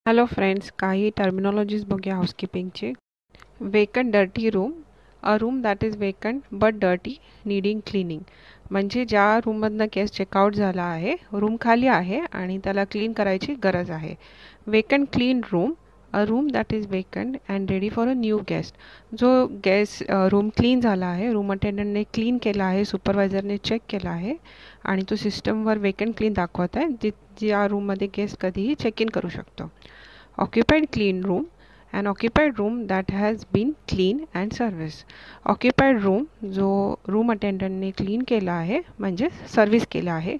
Hello friends, काही terminologies बघूया हाऊसकीपिंगचे. Vacant dirty room, a room that is vacant but dirty needing cleaning. म्हणजे ज्या रूममधनं गेस्ट चेकआउट झाला आहे, रूम खाली आहे आणि त्याला क्लीन करायची गरज आहे. Vacant clean room, a room that is vacant and ready for a new guest. जो गेस्ट रूम क्लीन झाला आहे, रूम अटेंडंटने क्लीन केला आहे, सुपरवायझरने चेक केला आहे आणि तो सिस्टमवर वेकंट क्लीन दाखवत आहे, ज्या रूममध्ये गेस्ट कधीही चेक इन करू शकतो. Occupied clean room, an occupied room that has been clean and service. Occupied room जो रूम अटेंडंटने क्लीन केला आहे म्हणजे सर्व्हिस केला आहे,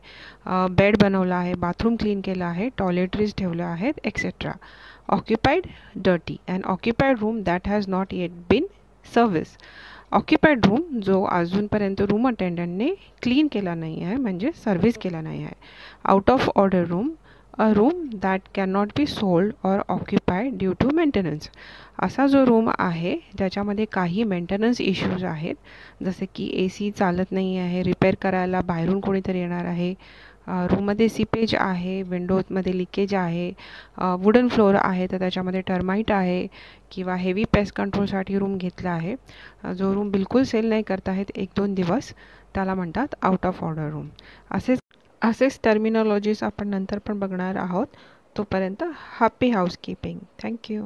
बेड बनवला आहे, बाथरूम क्लीन केला आहे, टॉयलेटरीज ठेवल्या आहेत etcetera. Occupied dirty, and occupied room that has not yet been service. Occupied room जो अजूनपर्यंत रूम अटेंडंटने क्लीन केला नाही आहे म्हणजे सर्व्हिस केला नाही आहे. Out of order room, a room that can not be sold or occupied due to maintenance. असा जो रूम आहे ज्याच्यामध्ये काही मेंटेनन्स इश्यूज आहेत, जसे की AC चालत नाही आहे, रिपेअर करायला बाहेरून कोणीतरी येणार आहे, रूममध्ये सीपेज आहे, विंडोजमध्ये लिकेज आहे, वुडन फ्लोअर आहे तर त्याच्यामध्ये टर्माईट आहे, किंवा हेवी पेस्ट कंट्रोलसाठी रूम घेतला आहे, जो रूम बिलकुल सेल नाही करत आहेत 1-2 दिवस, त्याला म्हणतात आउट ऑफ ऑर्डर रूम. असेच टर्मिनॉलॉजीज आपण नंतर पण बघणार आहोत. तोपर्यंत हॅपी हाऊसकीपिंग. थँक्यू.